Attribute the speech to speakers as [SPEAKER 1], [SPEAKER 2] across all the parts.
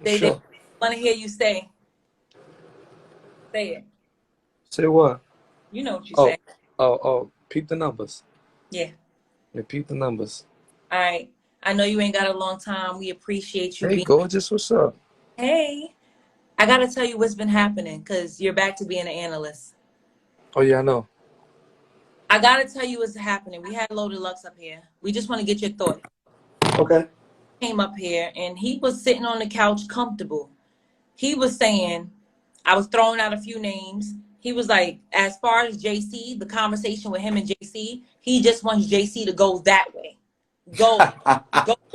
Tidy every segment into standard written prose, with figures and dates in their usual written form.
[SPEAKER 1] They
[SPEAKER 2] Sure.
[SPEAKER 1] want to hear you say it.
[SPEAKER 2] Say what?
[SPEAKER 1] You know what you
[SPEAKER 2] Oh,
[SPEAKER 1] say.
[SPEAKER 2] oh, peep the numbers.
[SPEAKER 1] Yeah.
[SPEAKER 2] Yeah, peep the numbers.
[SPEAKER 1] All right. I know you ain't got a long time. We appreciate you
[SPEAKER 2] Hey,
[SPEAKER 1] being.
[SPEAKER 2] gorgeous, what's up?
[SPEAKER 1] Hey, I got to tell you what's been happening because you're back to being an analyst.
[SPEAKER 2] Oh, yeah, I know.
[SPEAKER 1] I got to tell you what's happening. We had Loaded Lux up here. We just want to get your thought.
[SPEAKER 2] Okay.
[SPEAKER 1] Came up here and he was sitting on the couch comfortable. He was saying, I was throwing out a few names. He was like, as far as JC, the conversation with him and JC, he just wants JC to go that way. Go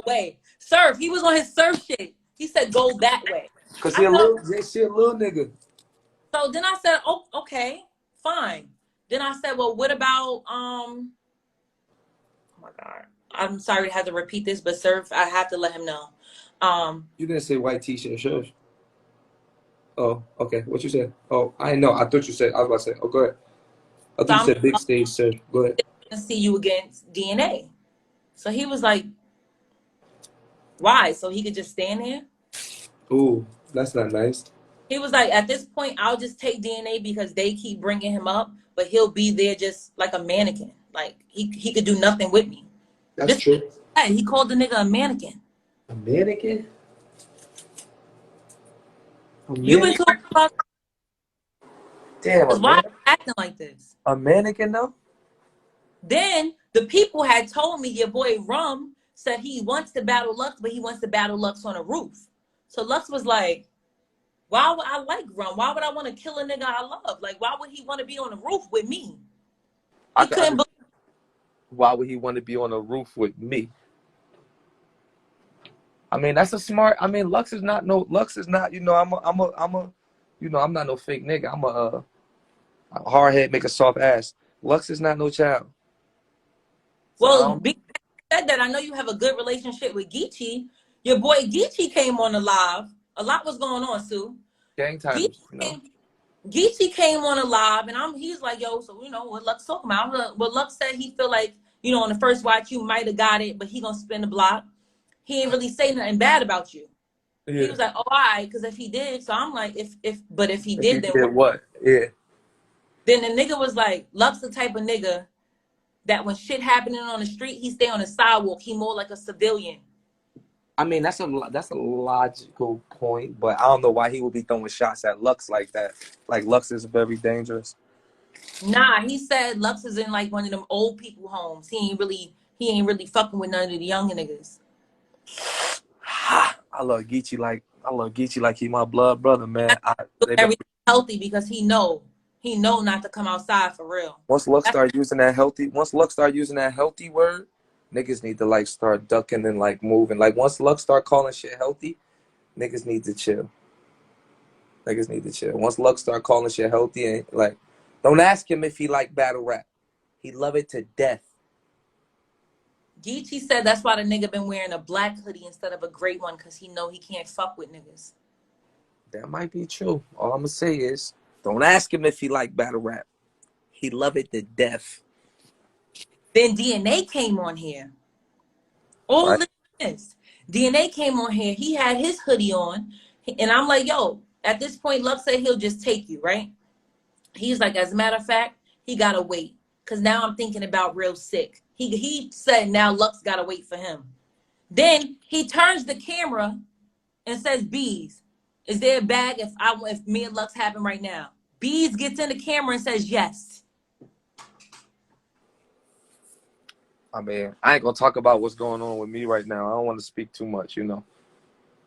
[SPEAKER 1] away. Surf. He was on his surf shit. He said, go that way.
[SPEAKER 2] Cause
[SPEAKER 1] I
[SPEAKER 2] he a
[SPEAKER 1] thought,
[SPEAKER 2] little nigga.
[SPEAKER 1] so then I said, oh, okay, fine. Then I said, well, what about, oh my God. I'm sorry to have to repeat this, but Surf, I have to let him know.
[SPEAKER 2] You didn't say white t-shirt shirt. Oh, okay. What you said? Oh, I know. I thought you said. I was about to say. Oh, go ahead. I thought
[SPEAKER 1] So
[SPEAKER 2] you
[SPEAKER 1] I'm
[SPEAKER 2] said big stage, sir. Go ahead.
[SPEAKER 1] going to see you against DNA. So he was like, why? So he could just stand there?
[SPEAKER 2] Ooh, that's not nice.
[SPEAKER 1] He was like, at this point, I'll just take DNA because they keep bringing him up, but he'll be there just like a mannequin. Like he could do nothing with me.
[SPEAKER 2] That's true.
[SPEAKER 1] He called the nigga a mannequin.
[SPEAKER 2] A mannequin?
[SPEAKER 1] You been talking about
[SPEAKER 2] Damn,
[SPEAKER 1] this. Why are you acting like this?
[SPEAKER 2] a mannequin though?
[SPEAKER 1] Then the people had told me your boy Rum said he wants to battle Lux, but he wants to battle Lux on a roof. So Lux was like, why would I like Rum? Why would I want to kill a nigga I love? Like, why would he want to be on the roof with me? He couldn't believe.
[SPEAKER 2] Why would he want to be on a roof with me? I mean, that's a smart. I mean, Lux is not. You know, you know, I'm not no fake nigga. I'm a hard head, make a soft ass. Lux is not no child. So
[SPEAKER 1] Well, because said that, I know you have a good relationship with Geechee. Your boy Geechee came on the live. A lot was going on, Sue.
[SPEAKER 2] gang titles, you know.
[SPEAKER 1] Geechee came on a live, and he's like, yo, so you know what Lux talking about? What Lux said, he feel like, you know, on the first watch you might have got it, but he gonna spin the block. He ain't really say nothing bad about you. Yeah. He was like, oh, all right, because if he did, so I'm like, if he did, then
[SPEAKER 2] what? Yeah.
[SPEAKER 1] Then the nigga was like, Lux the type of nigga that when shit happening on the street, he stay on the sidewalk. He more like a civilian.
[SPEAKER 2] I mean, that's a logical point, but I don't know why he would be throwing shots at Lux like that. Like, Lux is very dangerous.
[SPEAKER 1] Nah, he said Lux is in like one of them old people homes. He ain't really fucking with none of the younger niggas.
[SPEAKER 2] I love Geechee like he my blood brother, man.
[SPEAKER 1] Everything healthy because he know not to come outside for real.
[SPEAKER 2] Once Lux start using that healthy word, niggas need to like start ducking and like moving. Like once Lux start calling shit healthy, niggas need to chill. Once Lux start calling shit healthy and like, don't ask him if he like battle rap. He love it to death.
[SPEAKER 1] Geechee said that's why the nigga been wearing a black hoodie instead of a gray one because he know he can't fuck with niggas.
[SPEAKER 2] That might be true. All I'm gonna say is, don't ask him if he like battle rap. He love it to death.
[SPEAKER 1] Then DNA came on here. All this. DNA came on here. He had his hoodie on. And I'm like, yo, at this point, Lux said he'll just take you, right? He's like, as a matter of fact, he got to wait. Because now I'm thinking about real sick. He said now Lux got to wait for him. Then he turns the camera and says, Bees, is there a bag if me and Lux happen right now? Bees gets in the camera and says, yes.
[SPEAKER 2] I mean, I ain't gonna talk about what's going on with me right now. I don't want to speak too much, you know.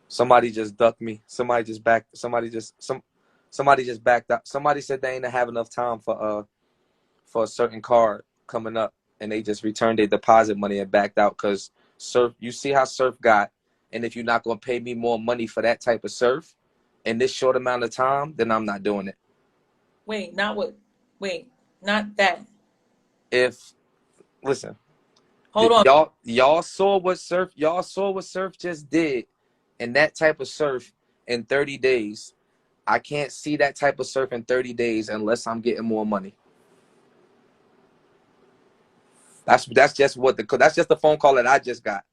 [SPEAKER 2] Somebody just ducked me. Somebody just backed up. Somebody said they ain't have enough time for a certain card coming up, and they just returned their deposit money and backed out because Surf. You see how Surf got, and if you're not gonna pay me more money for that type of Surf in this short amount of time, then I'm not doing it.
[SPEAKER 1] Wait, not that.
[SPEAKER 2] Listen.
[SPEAKER 1] Hold on.
[SPEAKER 2] Y'all saw what Surf just did, and that type of Surf in 30 days. I can't see that type of Surf in 30 days unless I'm getting more money. That's just the phone call that I just got.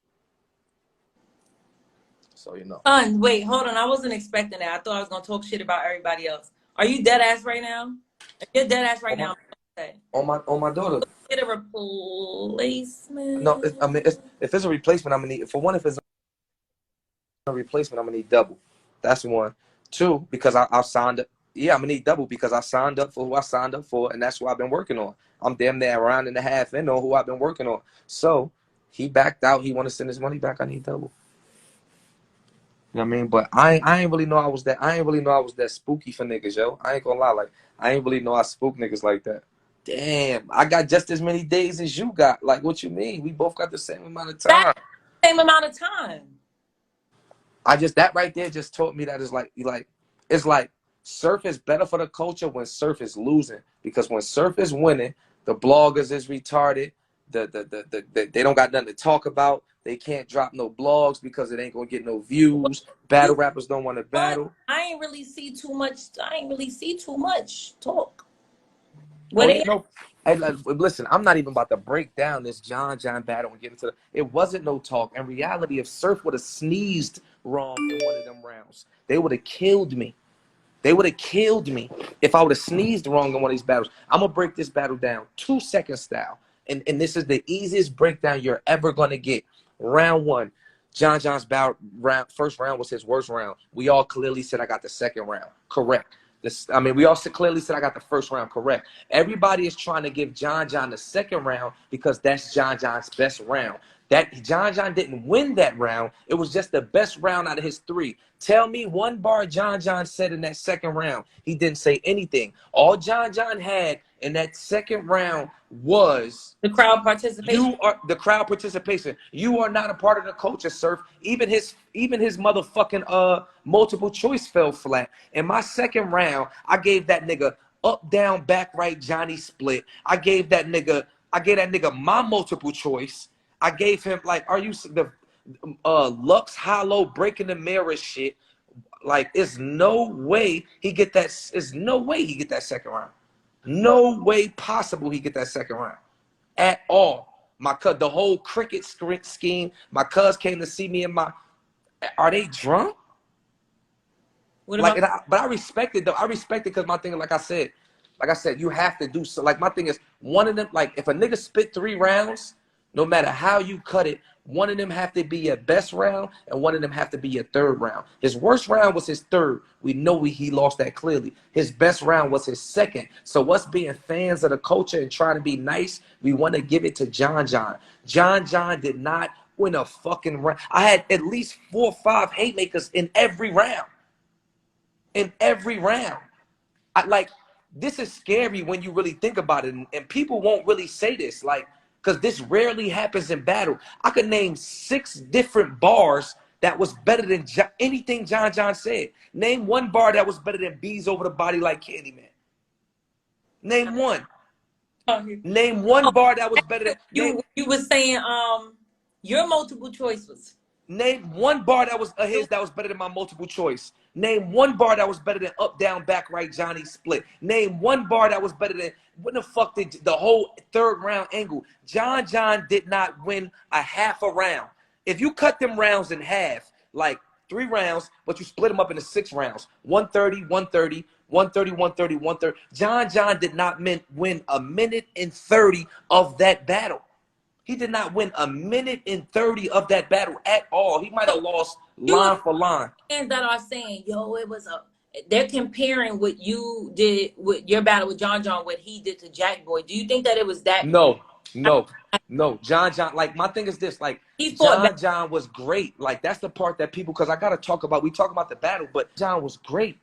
[SPEAKER 2] So, you know.
[SPEAKER 1] Son, wait, hold on. I wasn't expecting that. I thought I was gonna talk shit about everybody else. Are you dead ass right now? If you're dead ass right
[SPEAKER 2] On
[SPEAKER 1] now,
[SPEAKER 2] my,
[SPEAKER 1] I'm upset.
[SPEAKER 2] on my daughter.
[SPEAKER 1] Get a replacement.
[SPEAKER 2] No, I mean, if it's a replacement, I'm gonna need, for one, if it's a replacement, I'm gonna need double. That's one. Two, because I signed up. Yeah, I'm gonna need double because I signed up for who I signed up for, and that's what I've been working on. I'm damn near a round and a half in on who I've been working on. So he backed out. He want to send his money back. I need double. You know what I mean? But I ain't really know I was that. I ain't really know I was that spooky for niggas, yo. I ain't gonna lie. Like, I ain't really know I spook niggas like that. Damn, I got just as many days as you got. Like, what you mean? We both got the same amount of
[SPEAKER 1] That's
[SPEAKER 2] time.
[SPEAKER 1] the same amount of time.
[SPEAKER 2] That right there just taught me that it's like surf is better for the culture when surf is losing, because when surf is winning, the bloggers is retarded. They don't got nothing to talk about. They can't drop no blogs because it ain't gonna get no
[SPEAKER 1] Well,
[SPEAKER 2] views.
[SPEAKER 1] you
[SPEAKER 2] Battle rappers don't want to
[SPEAKER 1] fun.
[SPEAKER 2] battle.
[SPEAKER 1] I ain't really see too much. I ain't really see too much talk.
[SPEAKER 2] Oh,
[SPEAKER 1] What
[SPEAKER 2] you
[SPEAKER 1] they
[SPEAKER 2] know, hey, listen, I'm not even about to break down this John battle and get into it wasn't no talk. In reality, if Surf would have sneezed wrong in one of them rounds, they would have killed me. They would have killed me if I would have sneezed wrong in one of these battles. I'm gonna break this battle down 2-second style, and this is the easiest breakdown you're ever gonna get. Round one, John's battle round. First round was his worst round. We all clearly said I got the second round correct. We all clearly said I got the first round correct. Everybody is trying to give John the second round because that's John's best round. That John didn't win that round. It was just the best round out of his three. Tell me one bar John said in that second round. He didn't say anything. All John had in that second round was
[SPEAKER 1] the crowd participation.
[SPEAKER 2] you are the crowd participation. You are not a part of the culture, Surf. Even his motherfucking multiple choice fell flat. In my second round, I gave that nigga up, down, back, right, Johnny split. I gave that nigga my multiple choice. I gave him like, are you the Lux hollow breaking the mirror shit? Like, it's no way he get that. It's no way he get that second round. No way possible he get that second round at all. The whole cricket scheme. My cuz came to see me in my. Are they drunk?
[SPEAKER 1] What
[SPEAKER 2] Like,
[SPEAKER 1] about
[SPEAKER 2] but I respect it though. I respect it because my thing, like I said, you have to do so. Like, my thing is, one of them, like, if a nigga spit 3 rounds, no matter how you cut it, one of them have to be your best round, and one of them have to be your third round. His worst round was his third. We know he lost that clearly. His best round was his second. So us being fans of the culture and trying to be nice, we want to give it to John. John did not win a fucking round. I had at least 4 or 5 haymakers in every round. In every round. This is scary when you really think about it, and people won't really say this, like, because this rarely happens in battle. I could name 6 different bars that was better than anything John said. Name one bar that was better than bees over the body like Candyman. Name one. Name one bar that was better than
[SPEAKER 1] you was saying your multiple choice was
[SPEAKER 2] Name one bar that was his that was better than my multiple choice. Name one bar that was better than up, down, back, right, Johnny split. Name one bar that was better than what the fuck did the whole third round angle. John did not win a half a round. If you cut them rounds in half, like 3 rounds, but you split them up into 6 rounds, 130, 130, 130, 130, 130. John did not win a minute and 30 of that battle. He did not win a minute and 30 of that battle at all. He might have lost
[SPEAKER 1] you
[SPEAKER 2] line for line.
[SPEAKER 1] fans that are saying, yo, it was a they're comparing what you did with your battle with John, what he did to Jack Boy. Do you think that it was that
[SPEAKER 2] No. John, like, my thing is this, like,
[SPEAKER 1] he fought back?
[SPEAKER 2] John was great. Like, that's the part that people, because I got to talk about, we talk about the battle, but John was great.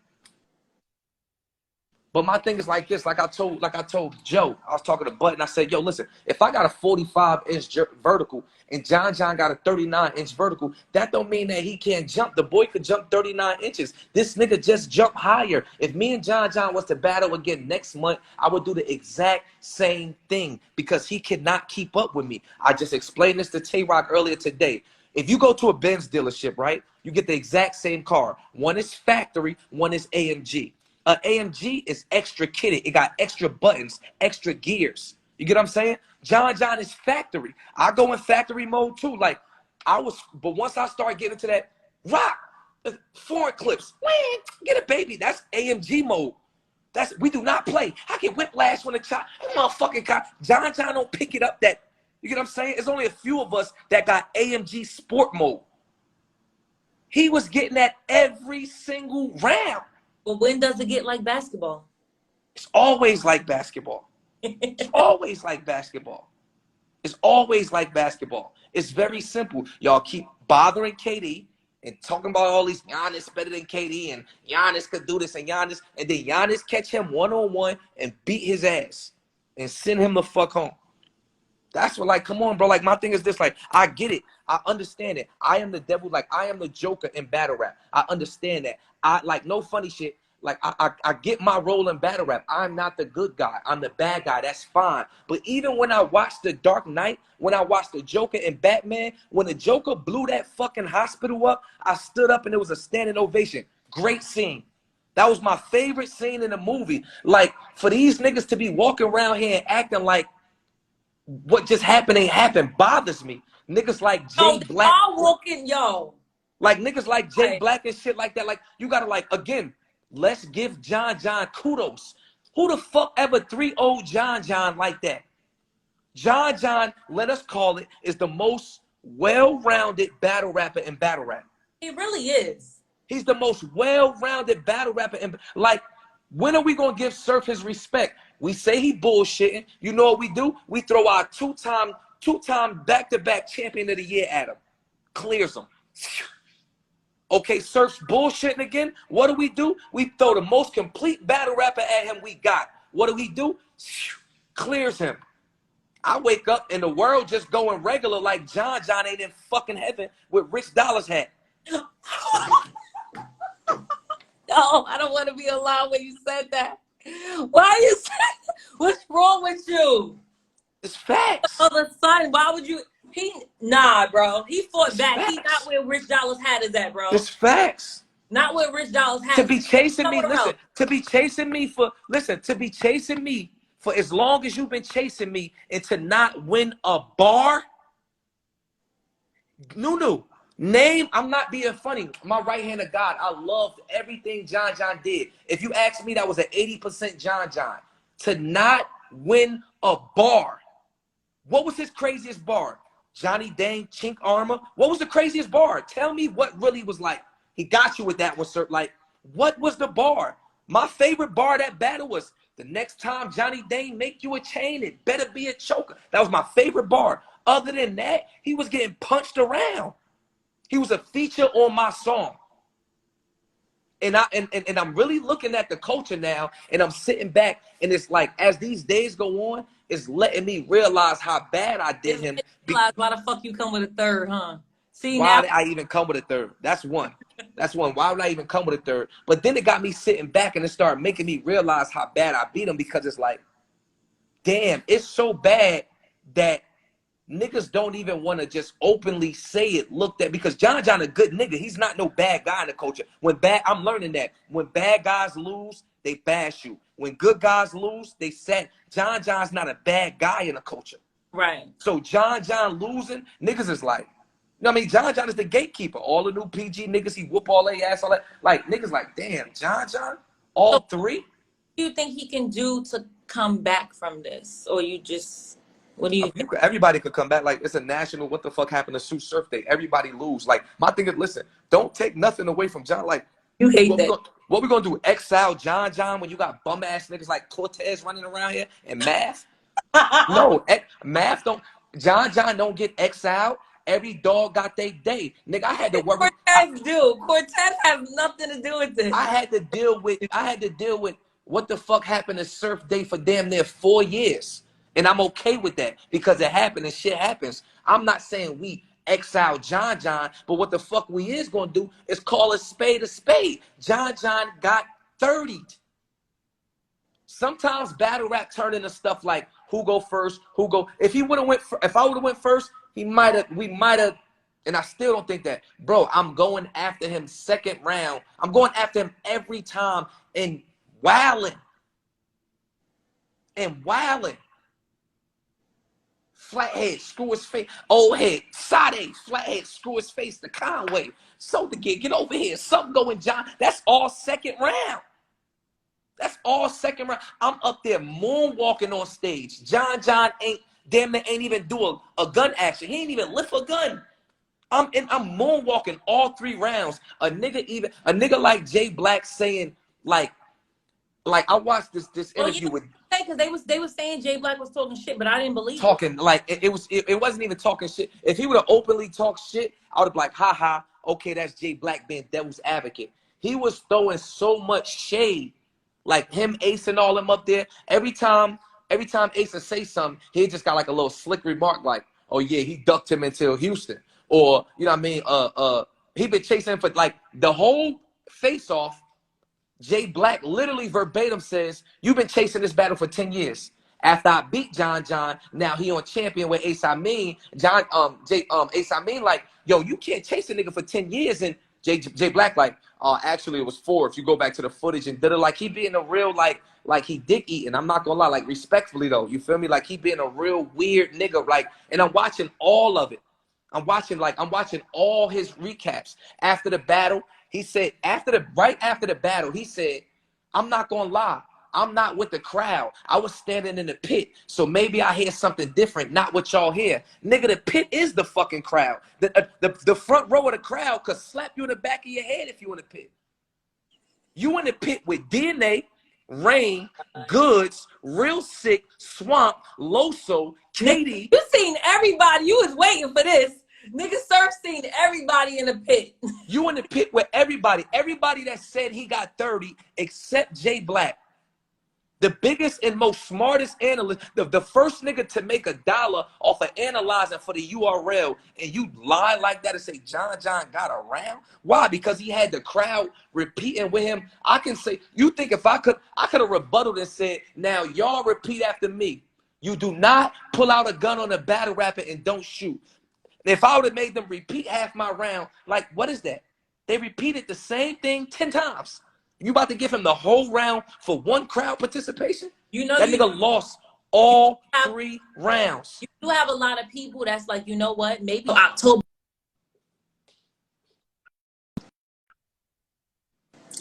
[SPEAKER 2] But my thing is like this, like I told Joe, I was talking to Bud, and I said, yo, listen, if I got a 45-inch vertical and John got a 39-inch vertical, that don't mean that he can't jump. The boy could jump 39 inches. This nigga just jumped higher. If me and John was to battle again next month, I would do the exact same thing because he cannot keep up with me. I just explained this to Tay-Rock earlier today. If you go to a Benz dealership, right, you get the exact same car. One is factory, one is AMG. AMG is extra kitted. It got extra buttons, extra gears. You get what I'm saying? John is factory. I go in factory mode too. Like, but once I start getting into that, Rock. Foreign clips. Get it, baby. That's AMG mode. We do not play. I get whiplash when a child, motherfucking cop. John don't pick it up that, you get what I'm saying? There's only a few of us that got AMG sport mode. He was getting that every single round.
[SPEAKER 1] But when does it get like basketball?
[SPEAKER 2] It's always like basketball. It's always like basketball. It's always like basketball. It's very simple. Y'all keep bothering KD and talking about all these Giannis better than KD and Giannis could do this and Giannis, and then Giannis catch him one-on-one and beat his ass and send him the fuck home. That's what, like, come on, bro. Like, my thing is this, like, I get it. I understand it. I am the devil. Like, I am the Joker in battle rap. I understand that. Like, no funny shit. Like, I get my role in battle rap. I'm not the good guy. I'm the bad guy. That's fine. But even when I watched The Dark Knight, when I watched the Joker and Batman, when the Joker blew that fucking hospital up, I stood up and it was a standing ovation. Great scene. That was my favorite scene in the movie. Like, for these niggas to be walking around here and acting like what just happened ain't happened bothers me. Niggas like Jay Black. Like niggas like Jay Black and shit like that. Like, you gotta, like, again, let's give John kudos. Who the fuck ever 3-0 John like that? John, let us call it, is the most well-rounded battle rapper in battle rap.
[SPEAKER 1] He really is.
[SPEAKER 2] He's the most well-rounded battle rapper. And like, when are we gonna give Surf his respect? We say he bullshitting. You know what we do? We throw our two-time back-to-back champion of the year at him. Clears him. Okay, Surf's bullshitting again. What do? We throw the most complete battle rapper at him we got. What do? Clears him. I wake up and the world just going regular like John ain't in fucking heaven with Rich Dollars hat.
[SPEAKER 1] No, I don't want to be alive when you said that. Why you say that? What's wrong with you?
[SPEAKER 2] It's facts.
[SPEAKER 1] All of a sudden, why would you? Nah, bro. He fought
[SPEAKER 2] It's
[SPEAKER 1] back.
[SPEAKER 2] facts.
[SPEAKER 1] He's not where Rich Dollars hat is at, bro.
[SPEAKER 2] It's facts.
[SPEAKER 1] Not where Rich Dollars hat.
[SPEAKER 2] To be chasing me, listen. To be chasing me for as long as you've been chasing me, and to not win a bar. NUNU. Name, I'm not being funny. My right hand of God, I loved everything John did. If you ask me, that was an 80% John. To not win a bar. What was his craziest bar? Johnny Dang, Chink Armor. What was the craziest bar? Tell me what really was like. He got you with that one, sir. Like, what was the bar? My favorite bar that battle was, the next time Johnny Dang make you a chain, it better be a choker. That was my favorite bar. Other than that, he was getting punched around. He was a feature on my song. And I'm really looking at the culture now, and I'm sitting back, and it's like, as these days go on, it's letting me realize how bad I did him.
[SPEAKER 1] Realize why the fuck you come with a third, huh? See,
[SPEAKER 2] why did I even come with a third? That's one. That's one. Why would I even come with a third? But then it got me sitting back, and it started making me realize how bad I beat him, because it's like, damn, it's so bad that niggas don't even want to just openly say it, looked at, because John a good nigga. He's not no bad guy in the culture. I'm learning that when bad guys lose, they bash you. When good guys lose, they say John's not a bad guy in the culture.
[SPEAKER 1] Right.
[SPEAKER 2] So John losing, niggas is like, you know what I mean? John is the gatekeeper. All the new PG niggas, he whoop all their ass, all that. Like, niggas like, damn, John, all three?
[SPEAKER 1] What do you think he can do to come back from this? Or you just... What do you think?
[SPEAKER 2] Everybody could come back. Like, it's a national, what the fuck happened to Tsu Surf Day? Everybody lose. Like, my thing is, listen, don't take nothing away from John. Like,
[SPEAKER 1] you hate that.
[SPEAKER 2] What we gonna do? Exile John when you got bum ass niggas like Cortez running around here and Math? No, Math don't. John don't get exiled. Every dog got their day. Nigga, I had to worry.
[SPEAKER 1] Cortez has nothing to do with this.
[SPEAKER 2] I had to deal with what the fuck happened to Surf Day for damn near 4 years. And I'm okay with that, because it happened and shit happens. I'm not saying we exile John, but what the fuck we is going to do is call a spade a spade. John got 30'd. Sometimes battle rap turned into stuff like who go first, who go. If I would have went first, we might have, and I still don't think that. Bro, I'm going after him second round. I'm going after him every time and wilding. Flathead, screw his face. Old head, Sade, flathead, screw his face to Conway. So the kid, get over here. Something going, John. That's all second round. That's all second round. I'm up there moonwalking on stage. John ain't damn near ain't even do a gun action. He ain't even lift a gun. I'm moonwalking all 3 rounds. A nigga like Jay Black saying like I watched this
[SPEAKER 1] Oh
[SPEAKER 2] interview
[SPEAKER 1] yeah,
[SPEAKER 2] with
[SPEAKER 1] because they were saying Jay Black was talking shit, but I didn't believe it.
[SPEAKER 2] talking like it wasn't even talking shit. If he would have openly talked shit, I would have been like, haha, okay, that's Jay Black being devil's advocate. He was throwing so much shade, like him, Ace, and all them up there. Every time Ace would say something, he just got like a little slick remark, like, oh yeah, he ducked him until Houston, or you know what I mean? He been chasing him for like the whole face off. Jay Black literally verbatim says, you've been chasing this battle for 10 years. After I beat John, now he on champion with Ace Amin. Ace Amin like, yo, you can't chase a nigga for 10 years. And Jay Black like, actually it was 4 if you go back to the footage and did it like he being a real like he dick eating. I'm not gonna lie, like respectfully though, you feel me? Like he being a real weird nigga, like, and I'm watching all of it. I'm watching all his recaps after the battle. He said right after the battle, he said, I'm not gonna lie, I'm not with the crowd. I was standing in the pit, so maybe I hear something different, not what y'all hear. Nigga, the pit is the fucking crowd. The front row of the crowd could slap you in the back of your head if you in the pit. You in the pit with DNA, Rain, Goods, Real Sick, Swamp, Loso, Katie.
[SPEAKER 1] You seen everybody. You was waiting for this. Nigga Surf seen everybody in the pit.
[SPEAKER 2] You in the pit with everybody. Everybody that said he got 30 except Jay Black. The biggest and most smartest analyst, the first nigga to make $1 off of analyzing for the URL, and you lie like that and say John got around? Why? Because he had the crowd repeating with him. I can say, you think if I could have rebutted and said, now y'all repeat after me. You do not pull out a gun on a battle rapper and don't shoot. If I would have made them repeat half my round, like, what is that? They repeated the same thing 10 times. You about to give him the whole round for 1 crowd participation?
[SPEAKER 1] You know,
[SPEAKER 2] that nigga lost all 3 rounds.
[SPEAKER 1] You do have a lot of people that's like, you know what? Maybe October.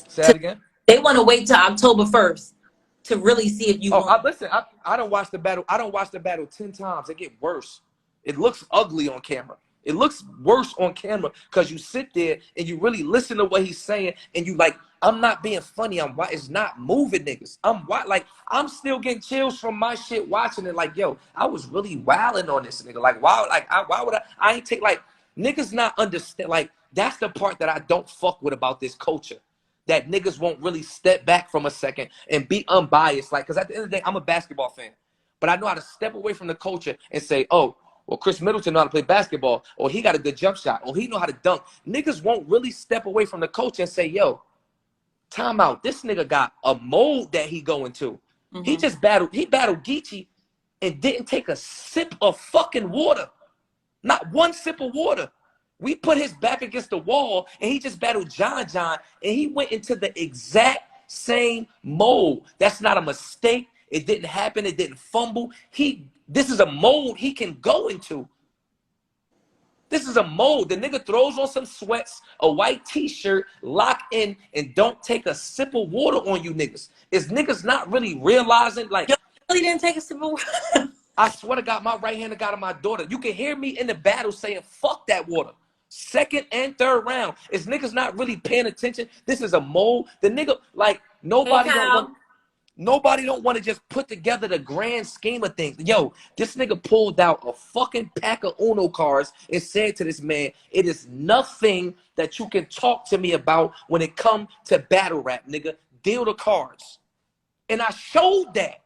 [SPEAKER 2] Say that again?
[SPEAKER 1] They want to wait till October 1st to really see if you.
[SPEAKER 2] Listen, I don't watch the battle. I don't watch the battle 10 times. It get worse. It looks ugly on camera. It looks worse on camera because you sit there and you really listen to what he's saying and you like, I'm not being funny. It's not moving niggas. I'm still getting chills from my shit watching it. Like, yo, I was really wilding on this nigga. Like, why would I ain't take like niggas not understand. Like, that's the part that I don't fuck with about this culture. That niggas won't really step back from a second and be unbiased. Like, because at the end of the day, I'm a basketball fan. But I know how to step away from the culture and say, oh, well, Chris Middleton know how to play basketball, or he got a good jump shot, or he know how to dunk. Niggas won't really step away from the culture and say, yo, time out. This nigga got a mold that he going to. Mm-hmm. He battled Geechee and didn't take a sip of fucking water. Not 1 sip of water. We put his back against the wall, and he just battled John, and he went into the exact same mold. That's not a mistake. It didn't happen. It didn't fumble. This is a mold he can go into. This is a mold. The nigga throws on some sweats, a white t-shirt, lock in, and don't take a sip of water on you niggas. Is niggas not really realizing, like...
[SPEAKER 1] You really didn't take a sip of water?
[SPEAKER 2] I swear to God, my right-handed got on my daughter. You can hear me in the battle saying, fuck that water. 2nd and 3rd round. Is niggas not really paying attention? This is a mold. The nigga, like, nobody don't want to just put together the grand scheme of things. Yo, this nigga pulled out a fucking pack of Uno cards and said to this man, it is nothing that you can talk to me about when it comes to battle rap, nigga. Deal the cards. And I showed that.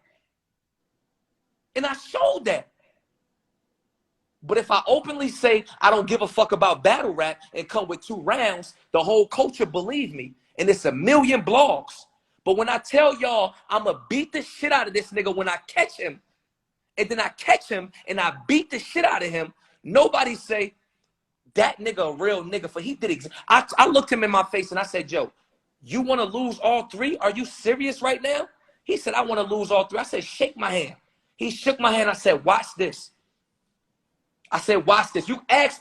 [SPEAKER 2] But if I openly say I don't give a fuck about battle rap and come with 2 rounds, the whole culture believe me. And it's a million blogs. But when I tell y'all I'm going to beat the shit out of this nigga when I catch him, and then I catch him and I beat the shit out of him, nobody say, that nigga a real nigga. For he did I looked him in my face and I said, Joe, you want to lose all 3? Are you serious right now? He said, I want to lose all 3. I said, shake my hand. He shook my hand. I said, watch this. I said, watch this. You ask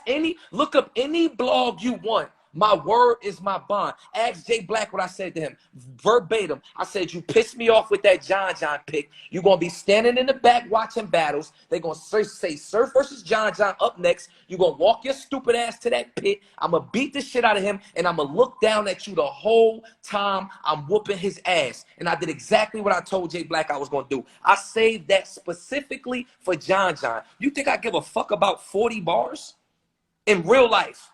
[SPEAKER 2] look up any blog you want. My word is my bond. Ask Jay Black what I said to him. Verbatim. I said, you pissed me off with that John pick. You're going to be standing in the back watching battles. They're going to say Surf versus John up next. You're going to walk your stupid ass to that pit. I'm going to beat the shit out of him, and I'm going to look down at you the whole time I'm whooping his ass. And I did exactly what I told Jay Black I was going to do. I saved that specifically for John. You think I give a fuck about 40 bars? In real life.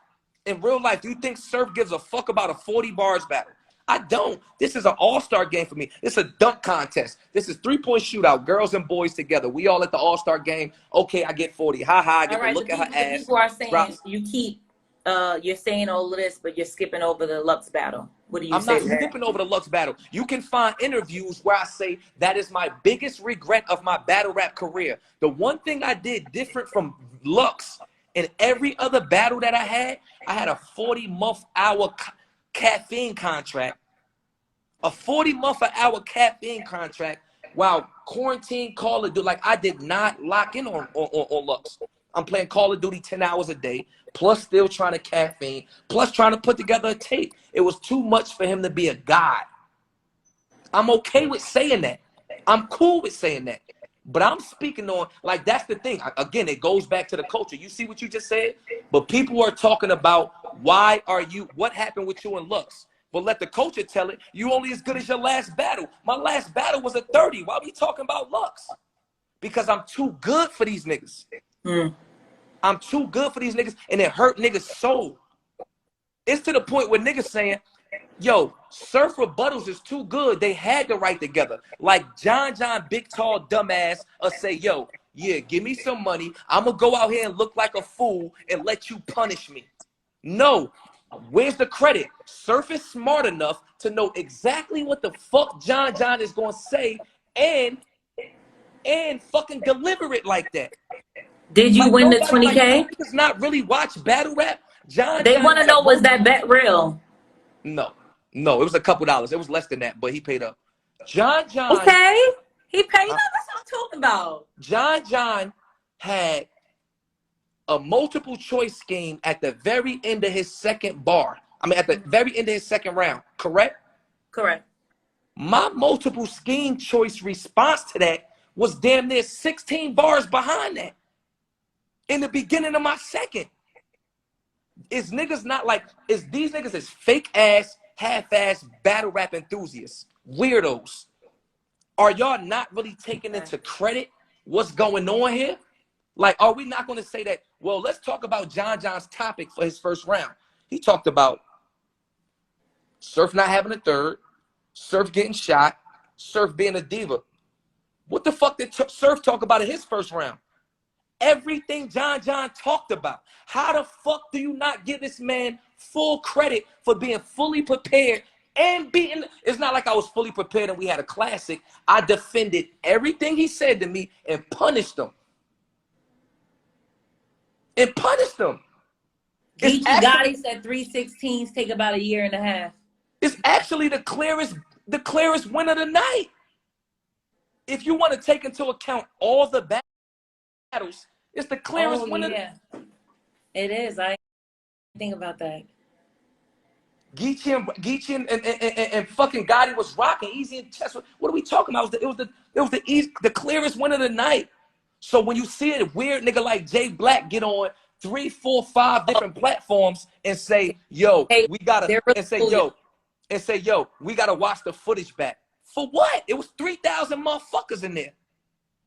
[SPEAKER 2] In real life, do you think Surf gives a fuck about a 40 bars battle? I don't. This is an all-star game for me. This is a dunk contest. This is three-point shootout, girls and boys together. We all at the all-star game. Okay, I get 40. Ha ha, I get to look at her ass.
[SPEAKER 1] The people are saying you keep, you're saying all of this, but you're skipping over the Lux battle. What do you say?
[SPEAKER 2] I'm not skipping over the Lux battle. You can find interviews where I say that is my biggest regret of my battle rap career. The one thing I did different from Lux and every other battle that I had a 40-month-hour caffeine contract. A 40-month-hour caffeine contract while quarantine Call of Duty. Like, I did not lock in on Lux. I'm playing Call of Duty 10 hours a day, plus still trying to caffeine, plus trying to put together a tape. It was too much for him to be a god. I'm okay with saying that. I'm cool with saying that. But I'm speaking on, like, that's the thing. Again, it goes back to the culture. You see what you just said? But people are talking about what happened with you and Lux? But let the culture tell it. You only as good as your last battle. My last battle was a 30. Why are we talking about Lux? Because I'm too good for these niggas. I'm too good for these niggas, and it hurt niggas' soul. It's to the point where niggas saying, yo, Surf rebuttals is too good. They had to write together. Like John, big, tall, dumbass, say, yo, yeah, give me some money. I'm going to go out here and look like a fool and let you punish me. No. Where's the credit? Surf is smart enough to know exactly what the fuck John is going to say and fucking deliver it like that.
[SPEAKER 1] Did you win the 20K?
[SPEAKER 2] Does not really watch battle rap.
[SPEAKER 1] They want to know, was that bet real?
[SPEAKER 2] No, it was a couple dollars. It was less than that, but he paid up. John.
[SPEAKER 1] Okay, he paid up. That's what I'm talking about.
[SPEAKER 2] John had a multiple choice scheme at the very end of his second bar. I mean, at the very end of his second round. Correct?
[SPEAKER 1] Correct. My
[SPEAKER 2] multiple scheme choice response to that was damn near 16 bars behind that. In the beginning of my second. These niggas is fake ass, half ass battle rap enthusiasts, weirdos. Are y'all not really taking into credit what's going on here? Like, are we not going to say that? Well, let's talk about John's topic for his first round. He talked about Surf not having a third, Surf getting shot, Surf being a diva. What the fuck did Surf talk about in his first round? Everything John talked about. How the fuck do you not give this man full credit for being fully prepared and beating? It's not like I was fully prepared and we had a classic. I defended everything he said to me and punished him.
[SPEAKER 1] Gotti said 316s take about a year and a half.
[SPEAKER 2] It's actually the clearest win of the night. If you want to take into account all the battles, it's the clearest win of the.
[SPEAKER 1] It is. I think about that.
[SPEAKER 2] Geechee and fucking Gotti was rocking easy and chest. What are we talking about? It was the clearest win of the night. So when you see a weird nigga like Jay Black get on 3, 4, 5 different platforms and say, yo, we gotta we gotta watch the footage back. For what? It was 3,000 motherfuckers in there.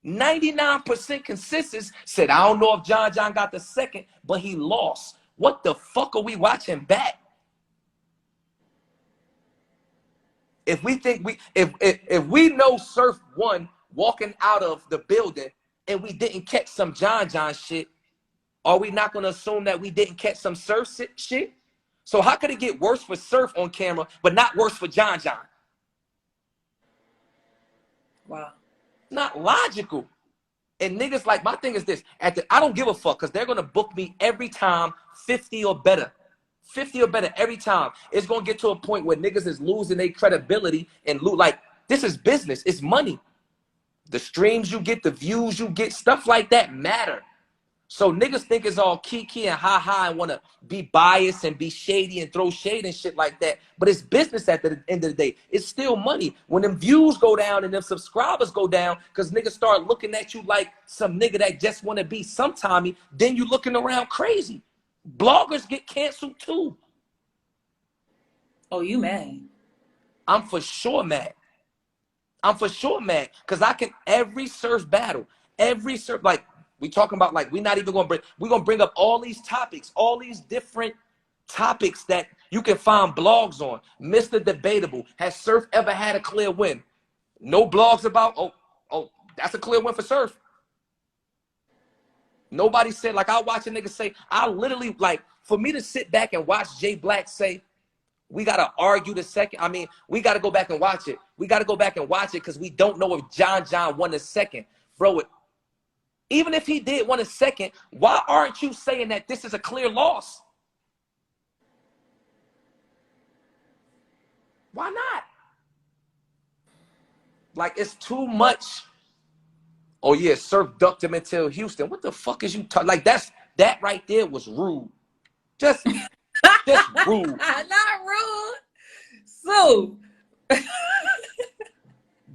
[SPEAKER 2] 99% consensus said, I don't know if John got the second, but he lost. What the fuck are we watching back? If we think if we know Surf won walking out of the building and we didn't catch some John shit, are we not going to assume that we didn't catch some Surf shit? So how could it get worse for Surf on camera, but not worse for John?
[SPEAKER 1] Wow.
[SPEAKER 2] Not logical. And niggas, like, my thing is this. I don't give a fuck because they're going to book me every time 50 or better. 50 or better every time. It's going to get to a point where niggas is losing their credibility and like, this is business. It's money. The streams you get, the views you get, stuff like that matter. So niggas think it's all kiki and ha and want to be biased and be shady and throw shade and shit like that. But it's business at the end of the day. It's still money. When them views go down and them subscribers go down because niggas start looking at you like some nigga that just want to be sometimey, then you looking around crazy. Bloggers get canceled too.
[SPEAKER 1] Oh, you mad?
[SPEAKER 2] I'm for sure mad. I'm for sure mad because I can every surf battle, every surf like we talking about like we're not even gonna bring up all these topics, all these different topics that you can find blogs on. Mr. Debatable, has surf ever had a clear win? No blogs about that's a clear win for surf. Nobody said like I watch a nigga say I literally like for me to sit back and watch Jay Black say. We got to argue the second. I mean, we got to go back and watch it. We got to go back and watch it because we don't know if John won the second. Bro, even if he did win a second, why aren't you saying that this is a clear loss? Why not? Like, it's too much. Oh, yeah, Surf ducked him until Houston. What the fuck is you talking? Like, that right there was rude. Just rude.
[SPEAKER 1] Not rude. So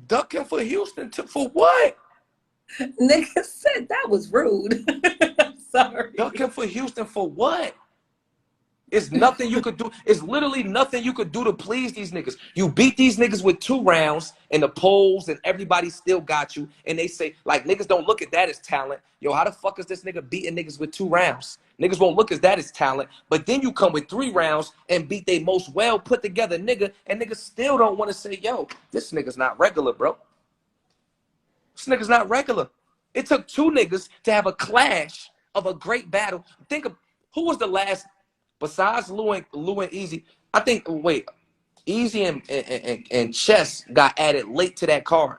[SPEAKER 2] Ducking for Houston for what?
[SPEAKER 1] nigga said that was rude. Sorry.
[SPEAKER 2] Ducking for Houston for what? It's nothing you could do. It's literally nothing you could do to please these niggas. You beat these niggas with 2 rounds in the polls and everybody still got you. And they say, like, niggas don't look at that as talent. Yo, how the fuck is this nigga beating niggas with 2 rounds? Niggas won't look at that as talent. But then you come with 3 rounds and beat they most well put together nigga. And niggas still don't want to say, yo, this nigga's not regular, bro. This nigga's not regular. It took 2 niggas to have a clash of a great battle. Think of who was the last... Besides Lou and Easy, I think, Easy and Chess got added late to that card.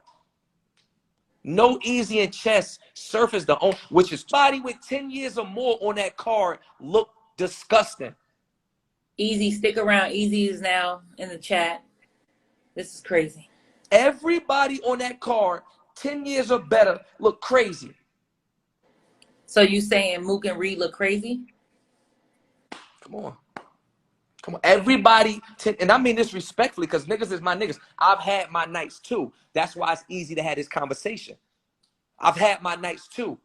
[SPEAKER 2] No Easy and Chess. Surf is the only, which is body with 10 years or more on that card look disgusting.
[SPEAKER 1] Easy, stick around. Easy is now in the chat. This is crazy.
[SPEAKER 2] Everybody on that card, 10 years or better, look crazy.
[SPEAKER 1] So you saying Mook and Reed look crazy?
[SPEAKER 2] Come on. Everybody, and I mean this respectfully because niggas is my niggas. I've had my nights too. That's why it's easy to have this conversation. I've had my nights too.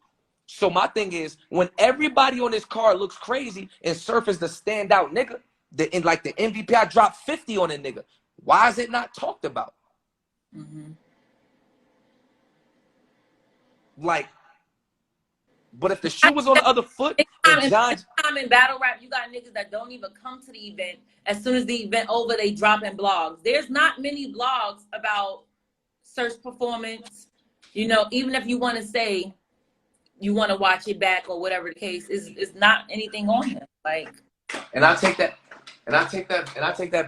[SPEAKER 2] So my thing is, when everybody on this card looks crazy and Surf is the standout nigga, like the MVP, I dropped 50 on a nigga. Why is it not talked about?
[SPEAKER 1] Mm-hmm.
[SPEAKER 2] Like, but if the shoe was on the other foot,
[SPEAKER 1] time in battle rap, you got niggas that don't even come to the event. As soon as the event over, they drop in blogs. There's not many blogs about Surf's performance. You know, even if you want to say you want to watch it back or whatever the case is, not anything on here. Like,
[SPEAKER 2] and I take that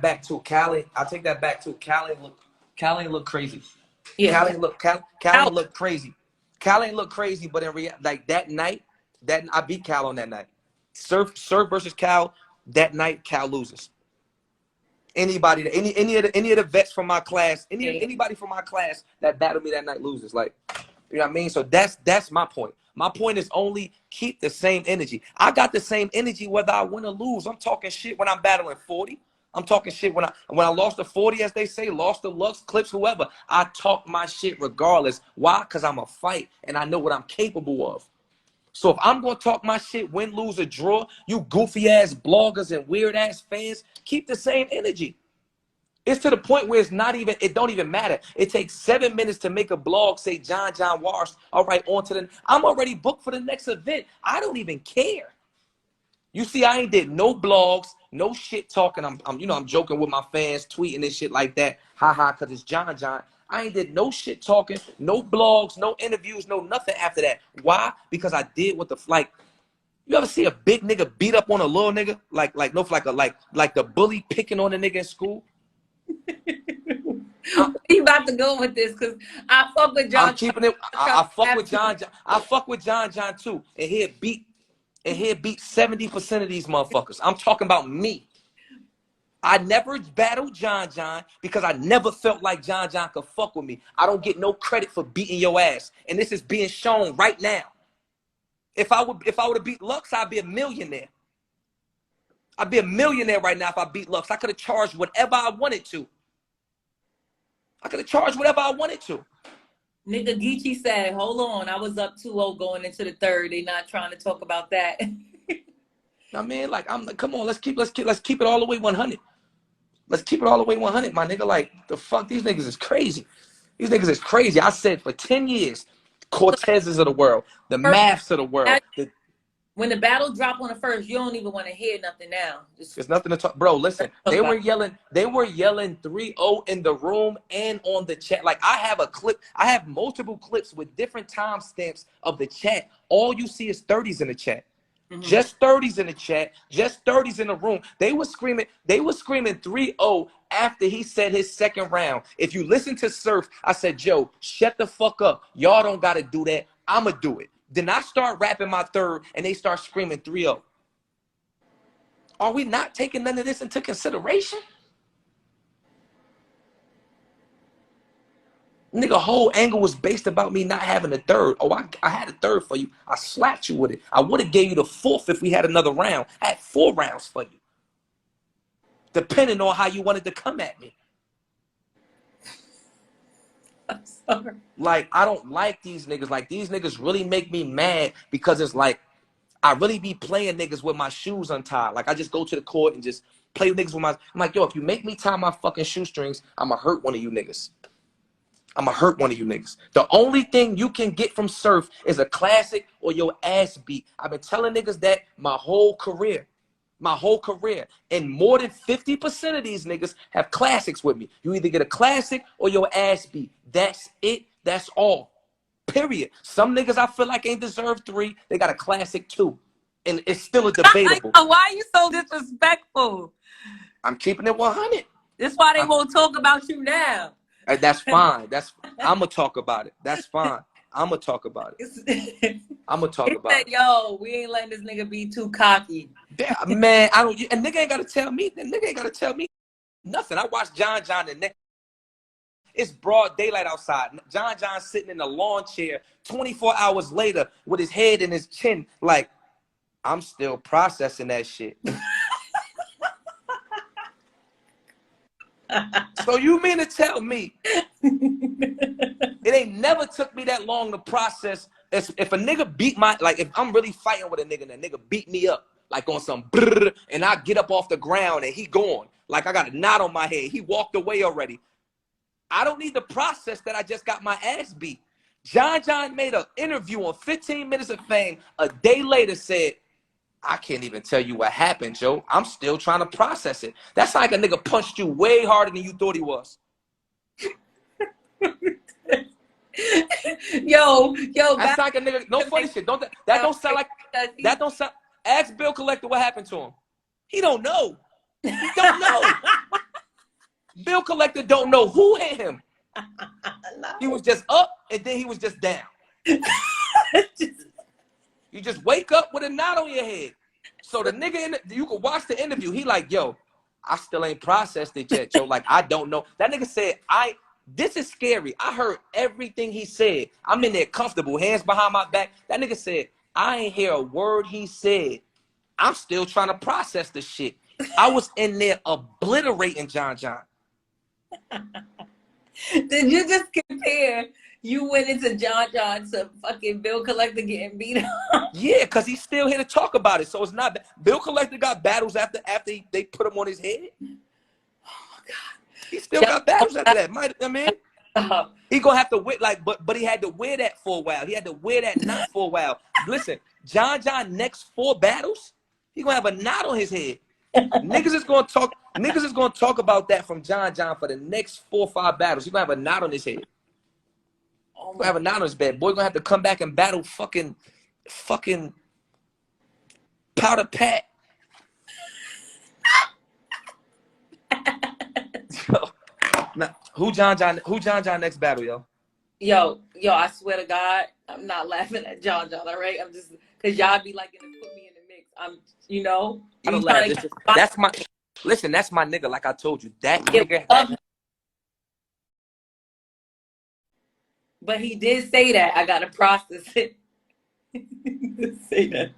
[SPEAKER 2] back too. Cali, I take that back too. Cali look crazy.
[SPEAKER 1] Yeah.
[SPEAKER 2] Cali look crazy. Cal ain't look crazy, but in reality, like that night, I beat Cal on that night. Surf versus Cal, that night Cal loses. Anybody, any of the vets from my class, anybody from my class that battled me that night loses. Like, you know what I mean? So that's my point. My point is only keep the same energy. I got the same energy whether I win or lose. I'm talking shit when I'm battling 40. I'm talking shit when I lost to 40, as they say, lost to Lux, Clips, whoever. I talk my shit regardless. Why? Because I'm a fight and I know what I'm capable of. So if I'm going to talk my shit, win, lose, or draw, you goofy ass bloggers and weird ass fans, keep the same energy. It's to the point where it don't even matter. It takes 7 minutes to make a blog say John Walsh. All right, I'm already booked for the next event. I don't even care. You see, I ain't did no blogs, no shit talking. I'm joking with my fans, tweeting and shit like that. Ha, because it's John. I ain't did no shit talking, no blogs, no interviews, no nothing after that. Why? Because I did what you ever see a big nigga beat up on a little nigga? Like the bully picking on a nigga in school?
[SPEAKER 1] You about to go with this because I fuck with John.
[SPEAKER 2] I'm keeping it. I fuck with John. I fuck with John too. And he'll beat 70% of these motherfuckers. I'm talking about me. I never battled John because I never felt like John could fuck with me. I don't get no credit for beating your ass. And this is being shown right now. If I would have beat Lux, I'd be a millionaire. I'd be a millionaire right now if I beat Lux. I could have charged whatever I wanted to.
[SPEAKER 1] Nigga Geechee said, hold on, I was up 2-0 going into the third. They not trying to talk about that.
[SPEAKER 2] I mean, like, come on, let's keep it all the way 100. Let's keep it all the way 100, my nigga. Like, the fuck, these niggas is crazy. I said for 10 years, Cortezes of the world, the Maths of the world.
[SPEAKER 1] When the battle dropped on the first, you don't even want to hear nothing now.
[SPEAKER 2] There's nothing to talk. Bro, listen, they were yelling 3-0 in the room and on the chat. Like, I have multiple clips with different timestamps of the chat. All you see is 30s in the chat. Just 30s in the chat, just 30s in the room. They were screaming 3-0 after he said his second round. If you listen to Surf, I said, Joe, shut the fuck up. Y'all don't got to do that. I'ma do it. Then I start rapping my third and they start screaming 3-0. Are we not taking none of this into consideration? Nigga, whole angle was based about me not having a third. Oh, I had a third for you. I slapped you with it. I would have gave you the fourth if we had another round. I had 4 rounds for you. Depending on how you wanted to come at me.
[SPEAKER 1] I'm sorry.
[SPEAKER 2] Like, I don't like these niggas. Like, these niggas really make me mad because it's like, I really be playing niggas with my shoes untied. Like, I just go to the court and just play niggas with my... I'm like, yo, if you make me tie my fucking shoestrings, I'ma hurt one of you niggas. The only thing you can get from Surf is a classic or your ass beat. I've been telling niggas that my whole career. And more than 50% of these niggas have classics with me. You either get a classic or your ass beat. That's it. That's all. Period. Some niggas I feel like ain't deserved 3. They got a classic 2. And it's still a debatable.
[SPEAKER 1] Why are you so disrespectful?
[SPEAKER 2] I'm keeping it 100.
[SPEAKER 1] That's why they won't talk about you now.
[SPEAKER 2] That's fine. I'm going to talk about it. That's fine. I'm going to talk about it.
[SPEAKER 1] Yo, we ain't letting this nigga be too cocky.
[SPEAKER 2] Yeah, man, and nigga ain't got to tell me. Nothing. I watched John and it's broad daylight outside. John sitting in a lawn chair 24 hours later with his head in his chin. Like, I'm still processing that shit. So you mean to tell me it ain't never took me that long to process if a nigga beat my, like, if I'm really fighting with a nigga and that nigga beat me up, like on some brrr, and I get up off the ground and he gone. Like, I got a knot on my head. He walked away already. I don't need to process that I just got my ass beat. John made an interview on 15 Minutes of Fame. A day later said, I can't even tell you what happened, Joe. I'm still trying to process it. That's like a nigga punched you way harder than you thought he was.
[SPEAKER 1] Yo.
[SPEAKER 2] That's like a nigga. No funny shit. That don't sound. Ask Bill Collector what happened to him. He don't know. Bill Collector don't know who hit him. He was just up and then he was just down. You just wake up with a knot on your head. So the nigga, you can watch the interview. He like, yo, I still ain't processed it yet, yo. Like, I don't know. That nigga said, this is scary. I heard everything he said. I'm in there comfortable, hands behind my back. That nigga said, I ain't hear a word he said. I'm still trying to process the shit. I was in there obliterating John.
[SPEAKER 1] Did you just compare you went into John to fucking Bill Collector getting beat up?
[SPEAKER 2] Yeah, because he's still here to talk about it. So it's not bad. Bill Collector got battles after they put him on his head. Oh, my God. He still got battles after that. I mean, he going to have to wear, like, but he had to wear that for a while. He had to wear that knot for a while. Listen, John next 4 battles, he going to have a knot on his head. Niggas is going to talk about that from John for the next 4 or 5 battles. He going to have a knot on his head. He's going to have a knot on his bed. Boy going to have to come back and battle fucking Powder Pat. Now, who John next battle, yo?
[SPEAKER 1] Yo, I swear to God, I'm not laughing at John, all right? I'm just, because y'all be like, put me in the mix.
[SPEAKER 2] I don't laugh. That's my nigga, like I told you. That nigga had...
[SPEAKER 1] But he did say that. I got to process it. Say that.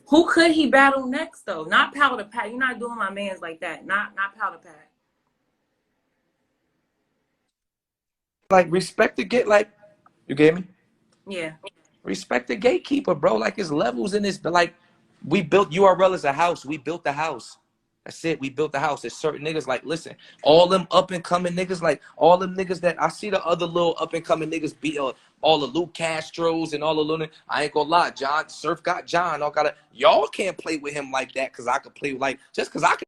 [SPEAKER 1] Who could he battle next though? Not Powder Pack. You're not doing my mans like that. Not Powder Pack.
[SPEAKER 2] Like respect the get. Like you get me?
[SPEAKER 1] Yeah.
[SPEAKER 2] Respect the gatekeeper, bro. Like it's levels in this. But like we built URL as a house. We built the house. That's it. We built the house. There's certain niggas like, listen, all them up and coming niggas, like all them niggas that I see the other little up and coming niggas be all the Luke Castros and all the little. I ain't gonna lie, John Surf got John. Y'all can't play with him like that because I could play like just because I could.